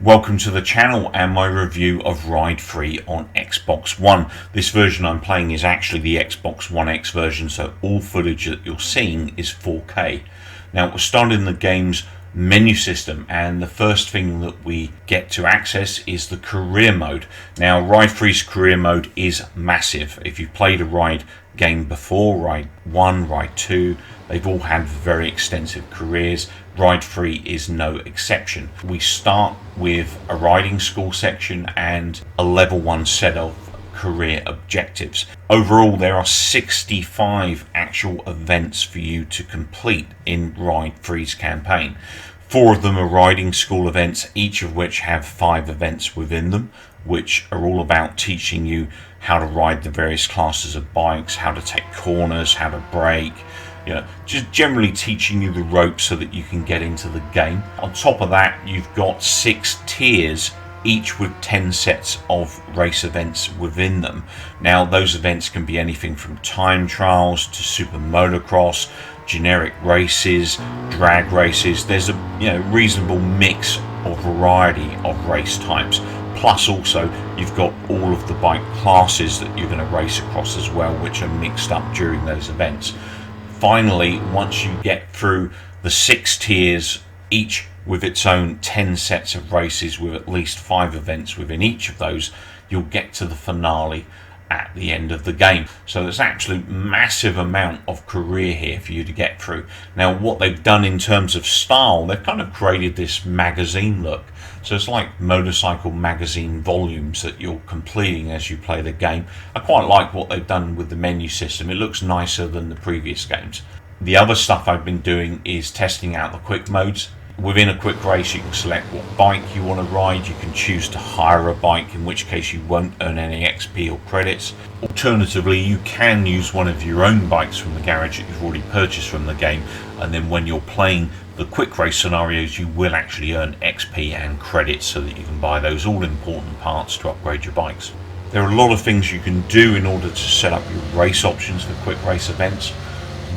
Welcome to the channel and my review of Ride Free on Xbox One. This version I'm playing is actually the Xbox One X version, so all footage that you're seeing is 4K. Now we're starting the game's menu system, and the first thing that we get to access is the career mode. Now Ride Free's career mode is massive. If you've played a Ride game before, Ride 1, Ride 2, they've all had very extensive careers. Ride Free is no exception. We start with a riding school section and a level 1 set of career objectives. Overall, there are 65 actual events for you to complete in Ride Free's campaign. 4 of them are riding school events, each of which have 5 events within them, which are all about teaching you how to ride the various classes of bikes, how to take corners, how to brake, just generally teaching you the ropes so that you can get into the game. On top of that, you've got 6 tiers, each with 10 sets of race events within them. Now those events can be anything from time trials to super motocross, generic races, drag races. There's a reasonable mix or variety of race types. Plus also you've got all of the bike classes that you're going to race across as well, which are mixed up during those events. Finally, once you get through the 6 tiers, each with its own 10 sets of races with at least 5 events within each of those, you'll get to the finale at the end of the game. So there's actually massive amount of career here for you to get through. Now what they've done in terms of style, they've kind of created this magazine look. So it's like motorcycle magazine volumes that you're completing as you play the game. I quite like what they've done with the menu system. It looks nicer than the previous games. The other stuff I've been doing is testing out the quick modes. Within a quick race, you can select what bike you want to ride. You can choose to hire a bike, in which case you won't earn any XP or credits. Alternatively, you can use one of your own bikes from the garage that you've already purchased from the game, and then when you're playing the quick race scenarios, you will actually earn XP and credits so that you can buy those all important parts to upgrade your bikes. There are a lot of things you can do in order to set up your race options for quick race events.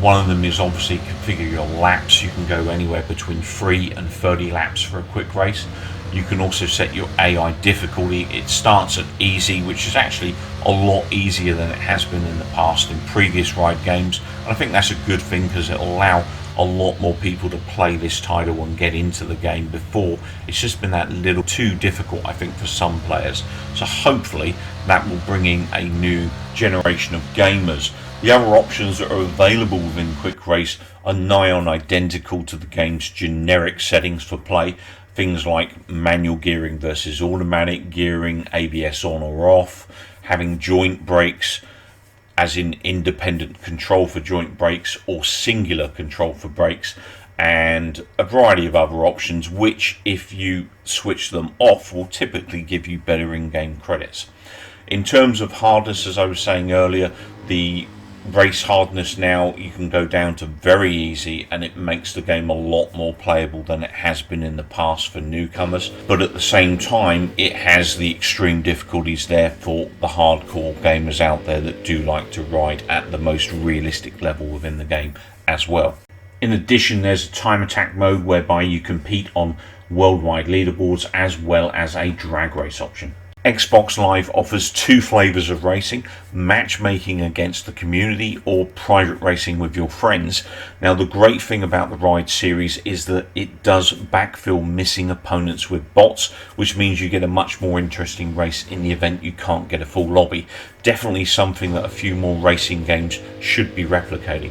One of them is obviously configure your laps. You can go anywhere between 3 and 30 laps for a quick race. You can also set your AI difficulty. It starts at easy, which is actually a lot easier than it has been in the past in previous ride games. And I think that's a good thing because it'll allow a lot more people to play this title and get into the game. Before, it's just been that little too difficult, I think, for some players. So hopefully that will bring in a new generation of gamers. The other options that are available within Quick Race are nigh on identical to the game's generic settings for play. Things like manual gearing versus automatic gearing, ABS on or off, having joint brakes, as in independent control for joint brakes or singular control for brakes, and a variety of other options which, if you switch them off, will typically give you better in-game credits. In terms of hardness, as I was saying earlier, the race hardness now you can go down to very easy, and it makes the game a lot more playable than it has been in the past for newcomers. But at the same time, it has the extreme difficulties there for the hardcore gamers out there that do like to ride at the most realistic level within the game as well. In addition, there's a time attack mode whereby you compete on worldwide leaderboards as well as a drag race option. Xbox Live offers 2 flavors of racing: matchmaking against the community or private racing with your friends. Now the great thing about the Ride series is that it does backfill missing opponents with bots, which means you get a much more interesting race in the event you can't get a full lobby. Definitely something that a few more racing games should be replicating.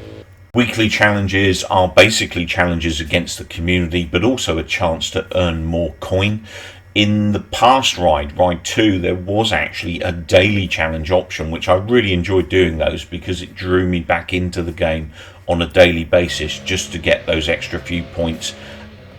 Weekly challenges are basically challenges against the community, but also a chance to earn more coin. In the past Ride 2, there was actually a daily challenge option, which I really enjoyed doing those because it drew me back into the game on a daily basis just to get those extra few points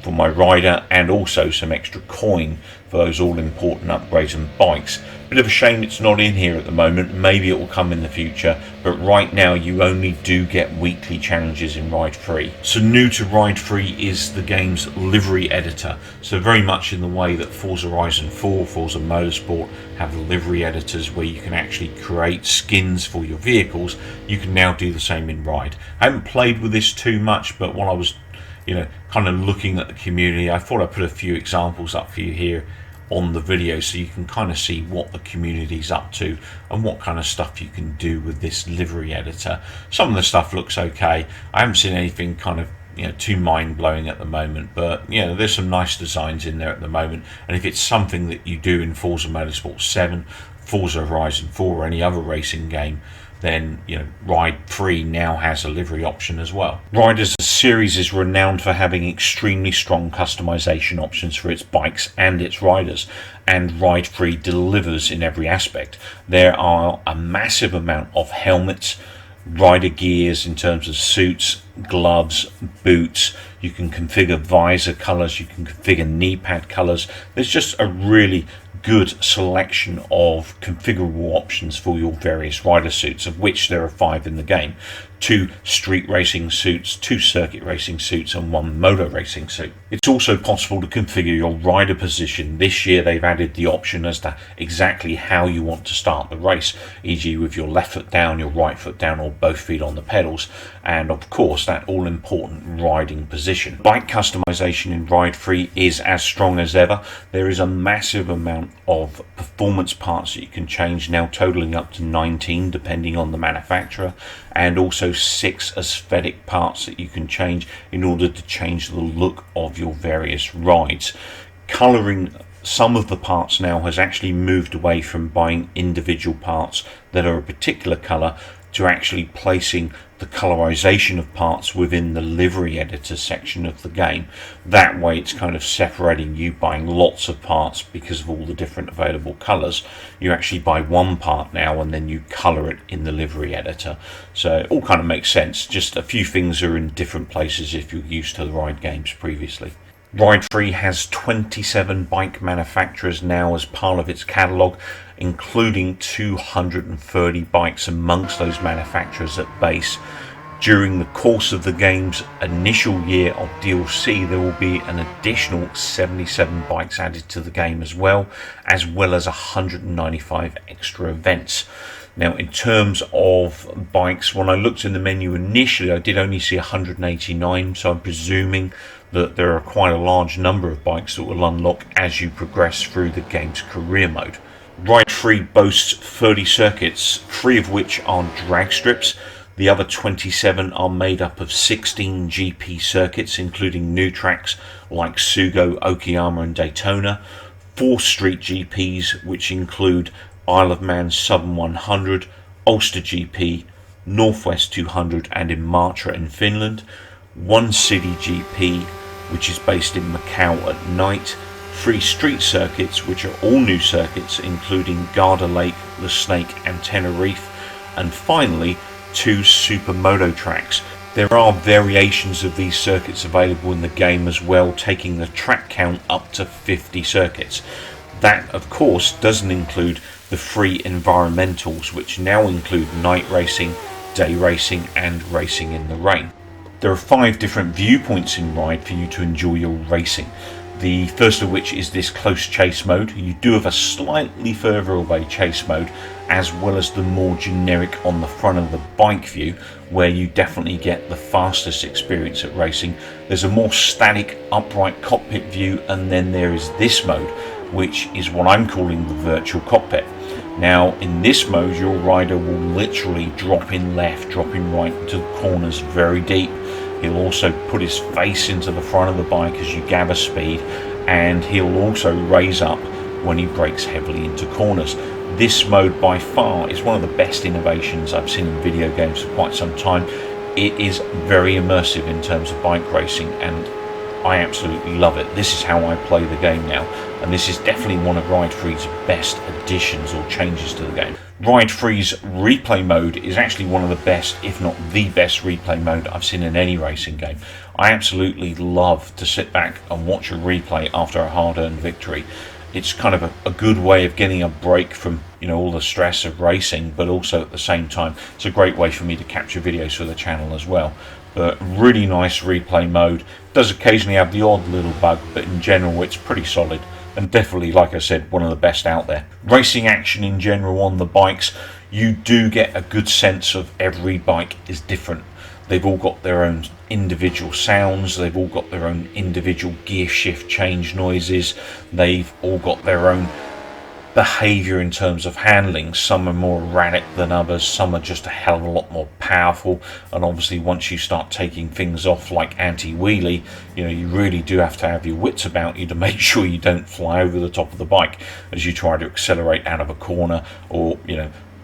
for my rider and also some extra coin for those all important upgrades and bikes. Bit of a shame it's not in here at the moment. Maybe it will come in the future, but right now you only do get weekly challenges in Ride Free. So new to Ride Free is the game's livery editor. So very much in the way that Forza Horizon 4, Forza Motorsport have livery editors where you can actually create skins for your vehicles, you can now do the same in Ride. I haven't played with this too much, but while I was kind of looking at the community, I thought I'd put a few examples up for you here on the video so you can kind of see what the community's up to and what kind of stuff you can do with this livery editor. Some of the stuff looks okay. I haven't seen anything kind of too mind-blowing at the moment, but there's some nice designs in there at the moment, and if it's something that you do in Forza Motorsport 7, Forza Horizon 4 or any other racing game, then Ride 3 now has a livery option as well. Ride as a series is renowned for having extremely strong customization options for its bikes and its riders, and Ride 3 delivers in every aspect. There are a massive amount of helmets, rider gears in terms of suits, gloves, boots. You can configure visor colors, you can configure knee pad colors. There's just a really good selection of configurable options for your various rider suits, of which there are 5 in the game. 2 street racing suits, 2 circuit racing suits, and 1 moto racing suit. It's also possible to configure your rider position. This year they've added the option as to exactly how you want to start the race, e.g. with your left foot down, your right foot down, or both feet on the pedals, and of course that all important riding position. Bike customization in Ride 3 is as strong as ever. There is a massive amount of performance parts that you can change, now totaling up to 19 depending on the manufacturer, and also 6 aesthetic parts that you can change in order to change the look of your various rides. Colouring some of the parts now has actually moved away from buying individual parts that are a particular colour to actually placing the colorization of parts within the livery editor section of the game. That way it's kind of separating you buying lots of parts because of all the different available colors. You actually buy one part now and then you color it in the livery editor. So it all kind of makes sense. Just a few things are in different places if you're used to the Ride games previously. Ride 3 has 27 bike manufacturers now as part of its catalogue, including 230 bikes amongst those manufacturers at base. During the course of the game's initial year of DLC, there will be an additional 77 bikes added to the game as well as 195 extra events. Now, in terms of bikes, when I looked in the menu initially, I did only see 189, so I'm presuming that there are quite a large number of bikes that will unlock as you progress through the game's career mode. Ride 3 boasts 30 circuits, 3 of which are drag strips. The other 27 are made up of 16 GP circuits, including new tracks like Sugo, Okayama and Daytona, 4 street GPs, which include Isle of Man Southern 100, Ulster GP, Northwest 200 and Imatra in Finland, 1 city GP, which is based in Macau at night, 3 street circuits, which are all new circuits, including Garda Lake, The Snake and Tenerife, and finally 2 supermoto tracks. There are variations of these circuits available in the game as well, taking the track count up to 50 circuits. That, of course, doesn't include the free environmentals, which now include night racing, day racing and racing in the rain. There are 5 different viewpoints in Ride for you to enjoy your racing. The first of which is this close chase mode. You do have a slightly further away chase mode, as well as the more generic on the front of the bike view, where you definitely get the fastest experience at racing. There's a more static upright cockpit view, and then there is this mode, which is what I'm calling the virtual cockpit. Now, in this mode, your rider will literally drop in left, drop in right into the corners very deep. He'll also put his face into the front of the bike as you gather speed, and he'll also raise up when he brakes heavily into corners. This mode by far is one of the best innovations I've seen in video games for quite some time. It is very immersive in terms of bike racing, and I absolutely love it. This is how I play the game now, and this is definitely one of Ride 3's best additions or changes to the game. Ride 3's replay mode is actually one of the best, if not the best replay mode I've seen in any racing game. I absolutely love to sit back and watch a replay after a hard-earned victory. It's kind of a good way of getting a break from all the stress of racing, but also at the same time it's a great way for me to capture videos for the channel as well. But really nice replay mode. Does occasionally have the odd little bug, but in general it's pretty solid, and definitely, like I said, one of the best out there. Racing action in general on the bikes, you do get a good sense of every bike is different. They've all got their own individual sounds, they've all got their own individual gear shift change noises, they've all got their own behavior in terms of handling. Some are more erratic than others, some are just a hell of a lot more powerful, and obviously once you start taking things off like anti-wheelie, you really do have to have your wits about you to make sure you don't fly over the top of the bike as you try to accelerate out of a corner, or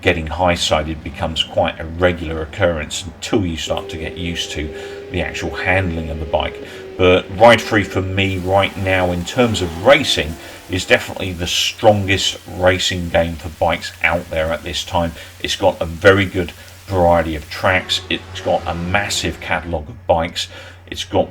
getting high-sided becomes quite a regular occurrence until you start to get used to the actual handling of the bike. But Ride Free for me right now in terms of racing is definitely the strongest racing game for bikes out there at this time. It's got a very good variety of tracks, it's got a massive catalogue of bikes, it's got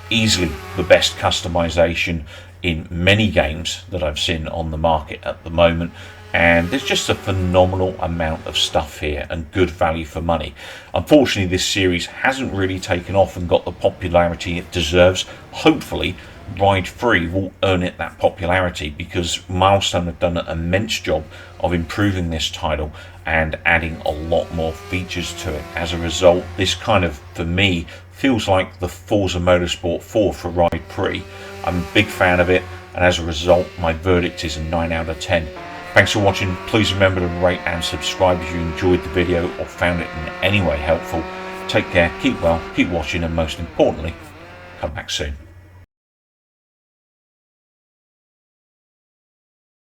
easily the best customization in many games that I've seen on the market at the moment, and there's just a phenomenal amount of stuff here and good value for money. Unfortunately, this series hasn't really taken off and got the popularity it deserves. Hopefully Ride Free will earn it that popularity, because Milestone have done an immense job of improving this title and adding a lot more features to it. As a result, this kind of, for me, feels like the Forza Motorsport 4 for Ride Free. I'm a big fan of it, and as a result my verdict is a 9 out of 10. Thanks for watching. Please remember to rate and subscribe if you enjoyed the video or found it in any way helpful. Take care, keep well, keep watching, and most importantly, come back soon.